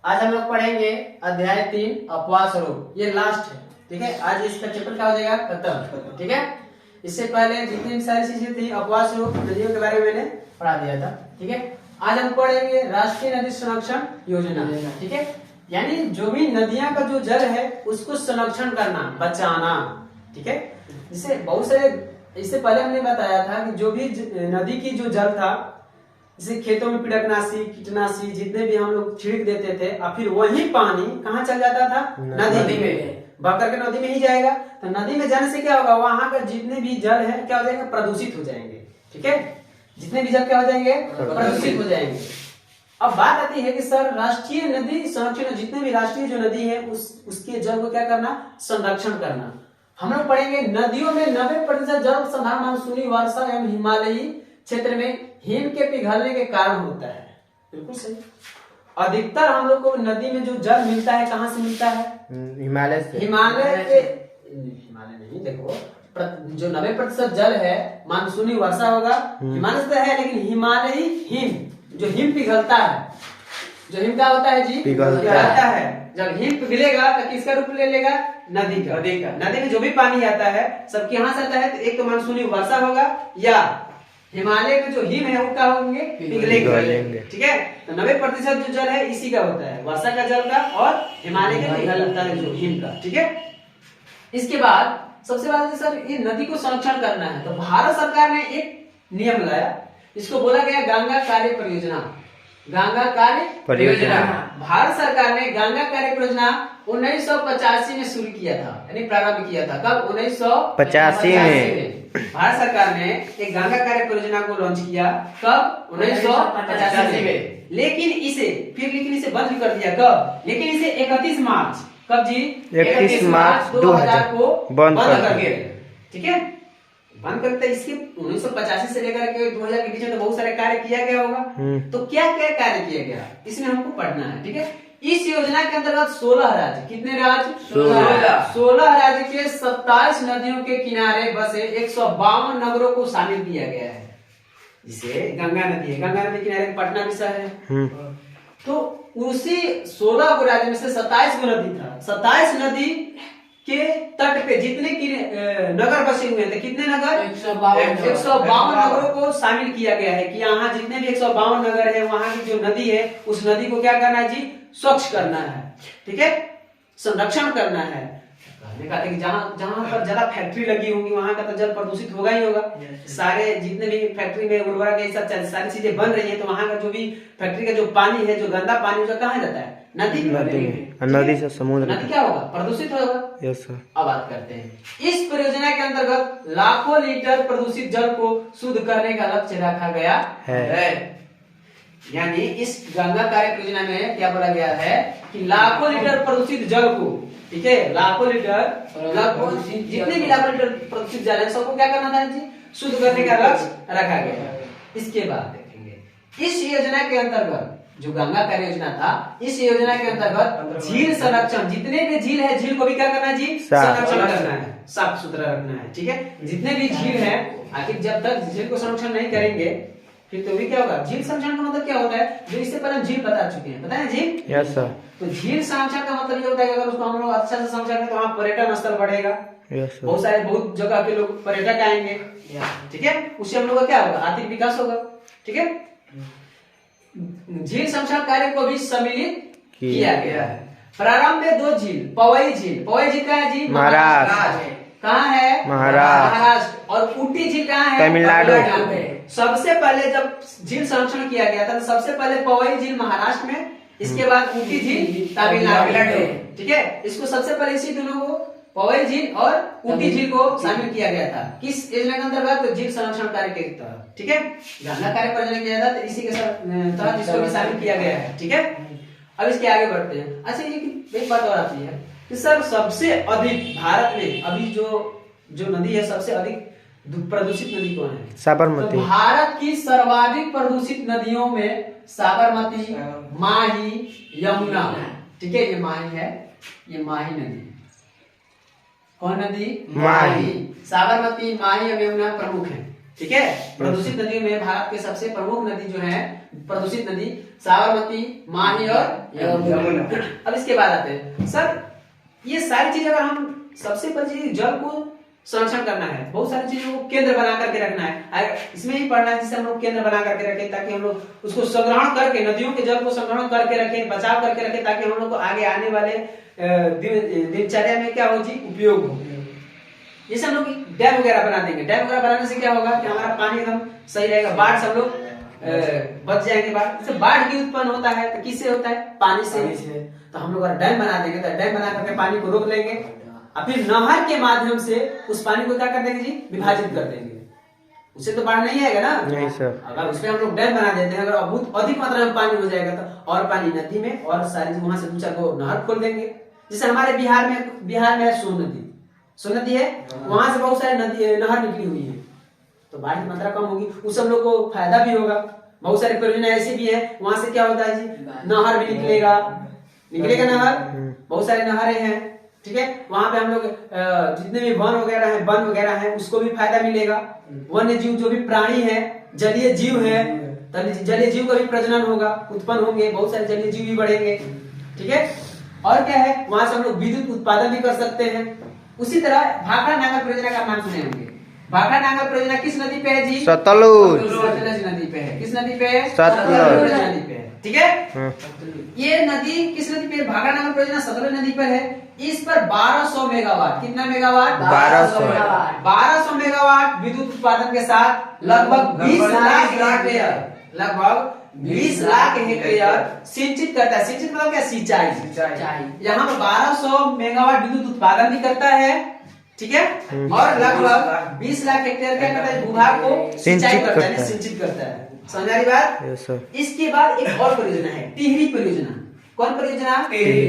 आज हम लोग पढ़ेंगे अध्याय 3 अपवाद स्वरूप। ये लास्ट है, ठीक है। आज इसका चैप्टर क्या हो जाएगा, खत्म, ठीक है। इससे पहले जितनी भी सारी चीजें थी अपवाद स्वरूप नदियों के बारे में मैंने पढ़ा दिया था, ठीक है। आज हम पढ़ेंगे राष्ट्रीय नदी संरक्षण योजना, ठीक है। यानी जो भी नदियां का जो जल है उसको संरक्षण करना, बचाना, ठीक है। जिससे बहुत सारे, इससे पहले हमने बताया था कि जो भी नदी की जो जल था, जैसे खेतों में पिड़कनाशी, कीटनाशी जितने भी हम लोग छिड़क देते थे, और फिर वही पानी कहाँ चल जाता था, नदी में, बह करके नदी में ही जाएगा। तो नदी में जाने से क्या होगा, वहां का जितने भी जल है क्या हो जाएंगे, प्रदूषित हो जाएंगे, ठीक है। जितने भी जल क्या हो जाएंगे, प्रदूषित हो जाएंगे। अब बात आती है कि सर राष्ट्रीय नदी संरक्षण, जितने भी राष्ट्रीय जो नदी है उसके जल को क्या करना, संरक्षण करना। हम लोग पढ़ेंगे नदियों में 90% जल संधारण मानसूनी वर्षा एवं हिमालयी क्षेत्र में हिम के पिघलने के कारण होता है। बिल्कुल सही। अधिकतर हम लोग को नदी में जो जल मिलता है कहाँ से मिलता है, हिमालय से। हिमालय नहीं, देखो जो 90% जल है मानसूनी वर्षा होगा, हिमालय से है, लेकिन हिमालयी हिम, जो हिम पिघलता है, जो हिम क्या होता है जी, पिघलता है। जब हिम पिघलेगा तो किसका रूप ले लेगा, नदी का। नदी में जो भी पानी आता है सब यहाँ से आता है, तो एक तो मानसूनी वर्षा होगा या हिमालय के जो हिम है वो क्या होंगे, पिघलेंगे, ठीक है। तो 90% जो जल है इसी का होता है, वर्षा का जल का और हिमालय के पिघलता है जो हिम का, ठीक है। इसके बाद सबसे पहले सर ये नदी को संरक्षण करना है, तो भारत सरकार ने एक नियम लाया, इसको बोला गया गंगा कार्य परियोजना। गंगा कार्य परियोजना भारत सरकार ने गंगा कार्य परियोजना 1985 में शुरू किया था, यानी प्रारंभ किया था। कब, 1985 में भारत सरकार ने एक गंगा कार्य परियोजना को लॉन्च किया। कब, 1985 में। लेकिन इसे बंद भी कर दिया। कब, लेकिन इसे 31 मार्च, कब जी, 31 मार्च 2000 को बंद कर कर दिया, ठीक है। बंद करते इसके 1985 से लेकर के 2000 के बीच में तो बहुत सारे कार्य किया गया होगा। तो क्या क्या कार्य किया गया इसमें हमको पढ़ना है, ठीक है। इस योजना के अंतर्गत 16 राज्य, कितने राज्य, 16 राज्य के 27 नदियों के किनारे बसे 152 नगरों को शामिल किया गया है। जिसे गंगा नदी है, गंगा नदी किनारे पटना भी शहर है। तो उसी 16 राज्य में से 27 को नदी था, 27 नदी के तट पे जितने नगर बसे हुए थे, कितने नगर, 152 नगरों को शामिल किया गया है कि यहाँ जितने भी 152 नगर है वहां की जो नदी है उस नदी को क्या करना है जी, स्वच्छ करना है, ठीक है, संरक्षण करना है। कहने का कि जहां पर ज्यादा फैक्ट्री लगी होंगी वहां का तो जल प्रदूषित होगा ही होगा। सारे जितने भी फैक्ट्री में उर्वरक ये सब सारी चीजें बन रही है, तो वहां का जो भी फैक्ट्री का जो पानी है, जो गंदा पानी उसका कहाँ जाता है, नदी में। नदी से समुद्र, नदी क्या होगा, प्रदूषित होगा। Yes sir. अब बात करते हैं इस परियोजना के अंतर्गत लाखों लीटर प्रदूषित जल को शुद्ध करने का लक्ष्य रखा गया है। यानी इस गंगा कार्य परियोजना में क्या बोला गया है कि लाखों लीटर प्रदूषित जल को, ठीक है, लाखों लीटर, जितने भी लाखों लीटर प्रदूषित जल है सबको क्या करना था जी, शुद्ध करने का लक्ष्य रखा गया। इसके बाद देखेंगे इस योजना के अंतर्गत जो गंगा कार्य योजना था, इस योजना के अंतर्गत झील संरक्षण, जितने भी झील है झील को भी क्या करना है जी, संरक्षण करना है, साफ सुथरा रखना है, ठीक है। जितने भी झील है, आखिर जब तक झील को संरक्षण नहीं करेंगे फिर तो भी क्या होगा। झील संरक्षण का मतलब क्या होता है, जो इससे पहले हम झील बता चुके हैं, पता है झील, यस सर। तो झील संरक्षण का मतलब ये होता है कि अगर उसको हम लोग अच्छा से संरक्षण करें तो वहाँ पर्यटन स्थल बढ़ेगा, बहुत जगह के लोग पर्यटक आएंगे, ठीक है, उससे हम लोग का क्या होगा, आर्थिक विकास होगा, ठीक है। झील संरक्षण कार्य को भी सम्मिलित किया गया है। प्रारंभ में 2 झील, पवई झील कहाँ है जी, महाराष्ट्र, कहाँ है, महाराष्ट्र, और ऊटी झील कहाँ है, तमिलनाडु। सबसे पहले जब झील संरक्षण किया गया था तो सबसे पहले पवई झील महाराष्ट्र में, इसके बाद ऊटी झील तमिलनाडु, ठीक है। इसको सबसे पहले इसी दोनों को, पवई झील और ऊटी झील को शामिल किया गया था। किस योजना के अंतर्गत, झील संरक्षण कार्य के तहत, ठीक है। गंगा कार्य परियोजना किया था तो इसी के तहत इसको भी शामिल किया गया है, ठीक है। अब इसके आगे बढ़ते हैं। अच्छा, ये एक बात और आती है कि सर सबसे अधिक भारत में अभी जो नदी है, सबसे अधिक प्रदूषित नदी कौन है, साबरमती। तो भारत की सर्वाधिक प्रदूषित नदियों में साबरमती, माही, यमुना, ठीक है, ये माही है, ये माही नदी, कौन नदी, माही। साबरमती, माही और यमुना प्रमुख है, ठीक है। प्रदूषित नदियों में भारत के सबसे प्रमुख नदी जो है प्रदूषित नदी साबरमती, माही और यमुना। अब इसके बाद आते हैं सर, ये सारी चीजें अगर हम सबसे पहले चीज जल को संरक्षण करना है, बहुत सारी चीजों को केंद्र बना करके रखना है, इसमें ही पढ़ना है जिससे हम लोग केंद्र बना करके रखें, ताकि हम लोग उसको संग्रहण करके, नदियों के जल को संग्रहण करके रखें, बचाव करके रखें, ताकि हम लोग को आगे आने वाले दिनचर्या में क्या हो जी, उपयोग हो। जैसे हम लोग डैम वगैरह बना देंगे, डैम वगैरह बनाने से क्या होगा कि हमारा पानी एकदम सही रहेगा, बाढ़ सब लोग बच जाएंगे। बाढ़ की उत्पन्न होता है तो किससे होता है, पानी से। तो हम लोग अगर डैम बना देंगे तो डैम बना करके पानी को रोक लेंगे, और फिर नहर के माध्यम से उस पानी को क्या कर देंगे जी, विभाजित कर देंगे, उससे तो बाढ़ नहीं आएगा ना। नहीं सर। अगर उसमें हम लोग डैम बना देते हैं, अगर बहुत अधिक मात्रा में पानी हो जाएगा तो और पानी नदी में, और सारी वहां से दूसरा को नहर खोल देंगे। जैसे हमारे बिहार में सोन नदी है, वहां से बहुत सारी नहर निकली हुई है, तो बाढ़ की मात्रा कम होगी, उस सब लोग को फायदा भी होगा। बहुत सारी परियोजना ऐसी भी है, वहां से क्या होता है जी, नहर भी निकलेगा नहर, बहुत सारे नहरें हैं, ठीक है। वहां पे हम लोग जितने भी वन वगैरह हैं उसको भी फायदा मिलेगा। वन्य जीव जो भी प्राणी है, जलीय जीव है, जलीय जीव का भी प्रजनन होगा, उत्पन्न होंगे, बहुत सारे जलीय जीव भी बढ़ेंगे, ठीक है। और क्या है, वहां से हम लोग विद्युत उत्पादन भी कर सकते हैं। उसी तरह भाखड़ा नांगल परियोजना का नाम सुने होंगे। भाखड़ा नांगल परियोजना किस नदी पे है जी, सतलुज नदी पे है। किस नदी पे है, सतलुज नदी पे है, ठीक है। ये नदी किस नदी पे, भाखड़ा नांगल परियोजना सतलुज नदी पर है। इस पर 1200 मेगावाट, कितना मेगावाट, 1200 मेगावाट विद्युत उत्पादन के साथ लगभग 20 लाख हेक्टेयर सिंचित करता है। सिंचित मतलब क्या, सिंचाई। यहाँ पर 1200 मेगावाट विद्युत उत्पादन भी करता है, ठीक है, और लगभग 20 लाख हेक्टेयर क्या करता है, भूभाग को सिंचाई करता है, सिंचित करता है। समझ आ रही बात। इसके बाद एक और परियोजना है, टिहरी परियोजना। कौन परियोजना, टिहरी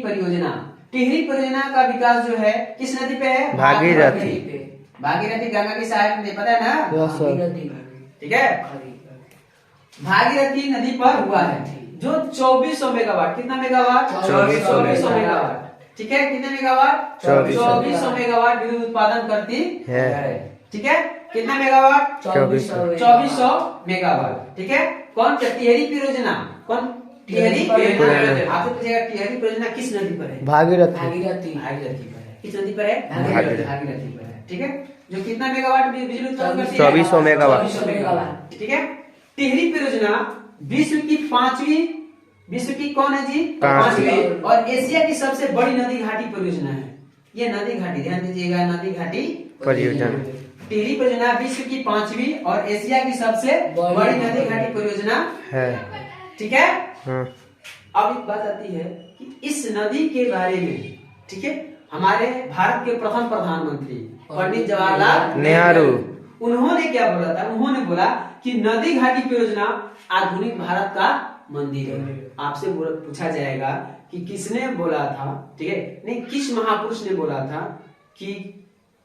परियोजना। टिहरी परियोजना का विकास जो है किस नदी पे है, भागीरथी गंगा की सहायक नदी, पता है ना, ठीक है। भागीरथी नदी पर हुआ है, जो 2400 मेगावाट, कितना मेगावाट, 2400 मेगावाट, ठीक है। कितने मेगावाट, 2400 मेगावाट विद्युत उत्पादन करती है, ठीक है। कितना मेगावाट, 2400 मेगावाट, ठीक है। कौन, टिहरी परियोजना, कौन, टिहरी परियोजना। आपसे पूछेगा टिहरी परियोजना किस नदी पर है, भागीरथी पर है। किस नदी पर है, भागीरथी पर है, ठीक है। जो कितना मेगावाट बिजली उत्पादन करती है, 2400 मेगावाट, ठीक है। टिहरी परियोजना विश्व की कौन है जी, पांचवी, और एशिया की सबसे बड़ी नदी घाटी परियोजना है। ये नदी घाटी, ध्यान दीजिएगा, नदी घाटी परियोजना। टिहरी परियोजना विश्व की 5वीं और एशिया की सबसे बड़ी नदी घाटी परियोजना है, ठीक है। अब एक बात आती है कि इस नदी के बारे में, ठीक है, हमारे भारत के प्रथम प्रधानमंत्री पंडित जवाहरलाल नेहरू, उन्होंने क्या बोला था, उन्होंने बोला कि नदी घाटी परियोजना आधुनिक भारत का मंदिर है। आपसे पूछा जाएगा कि किसने बोला था, ठीक है, नहीं, किस महापुरुष ने बोला था कि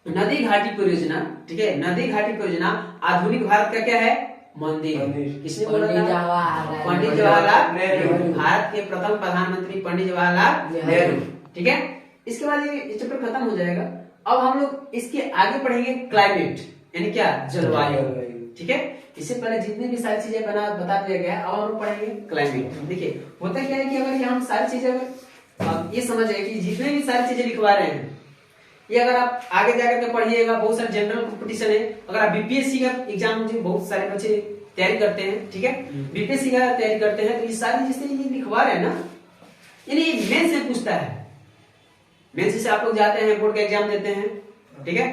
नदी घाटी परियोजना, ठीक है, नदी घाटी परियोजना आधुनिक भारत का क्या है, मंदिर है। किसने बोला था, पंडित जवाहरलाल नेहरू, भारत के प्रथम प्रधानमंत्री पंडित जवाहरलाल नेहरू, ठीक है। इसके बाद ये चैप्टर खत्म हो जाएगा। अब हम लोग इसके आगे पढ़ेंगे क्लाइमेट, यानी क्या, जलवायु, ठीक है। इससे पहले जितने भी सारी चीजें बता दिया गया, अब हम लोग पढ़ेंगे क्लाइमेट। देखिए होता क्या है कि अगर हम सारी चीजें, ये समझ जाए कि जितने भी सारी चीजें लिखवा रहे हैं, ये अगर आप आगे जाकर के पढ़िएगा, बहुत सारे जनरल कंपटीशन है। अगर आप बीपीएससी का एग्जाम, बहुत सारे बच्चे तैयारी करते हैं, ठीक है, बीपीएससी का तैयारी करते हैं, तो ये सारी चीजें ये लिखवा रहे हैं ना, यानी मेन से पूछता है। मेन से आप लोग जाते हैं, बोर्ड का एग्जाम देते हैं, ठीक है,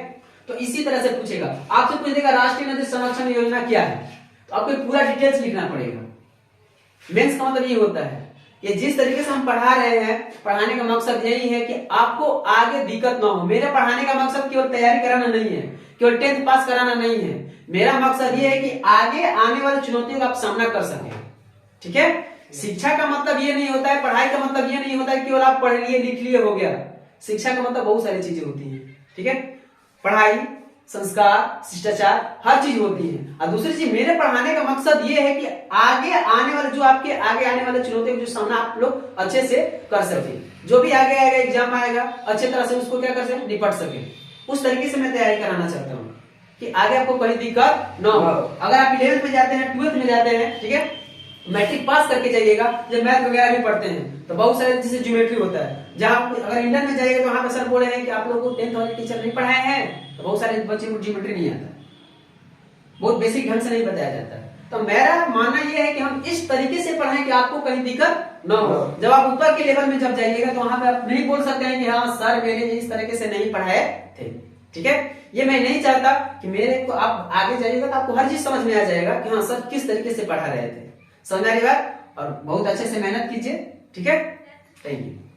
तो इसी तरह से पूछेगा। आपसे पूछ देगा राष्ट्रीय नदी संरक्षण योजना क्या है, तो आपको पूरा डिटेल्स लिखना पड़ेगा। मेंस का मतलब ये होता है, ये जिस तरीके से हम पढ़ा रहे हैं, पढ़ाने का मकसद यही है कि आपको आगे दिक्कत ना हो। मेरे पढ़ाने का मकसद केवल तैयारी कराना नहीं है, केवल 10th पास कराना नहीं है। मेरा मकसद ये है कि आगे आने वाली चुनौतियों का आप सामना कर सके, ठीक है। शिक्षा का मतलब ये नहीं होता है, पढ़ाई का मतलब ये नहीं होता है केवल आप पढ़ लिए लिख लिए हो गया। शिक्षा का मतलब बहुत सारी चीजें होती हैं, ठीक है। पढ़ाई, संस्कार, शिष्टाचार, हर चीज होती है। और दूसरी चीज, मेरे पढ़ाने का मकसद ये है कि आगे आने वाले, जो आपके आगे आने वाले चुनौतियों का जो सामना आप लोग अच्छे से कर सके। जो भी आगे आएगा, एग्जाम आएगा, अच्छे तरह से उसको क्या कर सके, निपट सके। उस तरीके से मैं तैयारी कराना चाहता हूँ कि आगे आपको कोई दिक्कत न हो। अगर आप 11th में जाते हैं, 12th में जाते हैं, ठीक है, मैट्रिक पास करके जाइएगा, जब मैथ वगैरह भी पढ़ते हैं तो बहुत सारे जैसे ज्योमेट्री होता है, जहाँ अगर इंटर में जाइएगा तो वहां पे सर बोले हैं कि आप लोगों को 10th वाले टीचर नहीं पढ़ाए हैं, तो बहुत सारे बच्चे को ज्योमेट्री नहीं आता, बहुत बेसिक ढंग से नहीं बताया जाता है। तो मेरा मानना यह है कि हम इस तरीके से पढ़ाएं कि आपको कहीं दिक्कत न हो। जब आप ऊपर के लेवल में जब जाइएगा तो वहां पे आप नहीं बोल सकते हैं कि हाँ सर मेरे इस तरीके से नहीं पढ़ाए थे, ठीक है। ये मैं नहीं चाहता कि मेरे को आप आगे जाइएगा तो आपको हर चीज समझ में आ जाएगा कि हाँ सर किस तरीके से पढ़ा रहे थे। समझ आ रही बात? और बहुत अच्छे से मेहनत कीजिए, ठीक है। Thank you.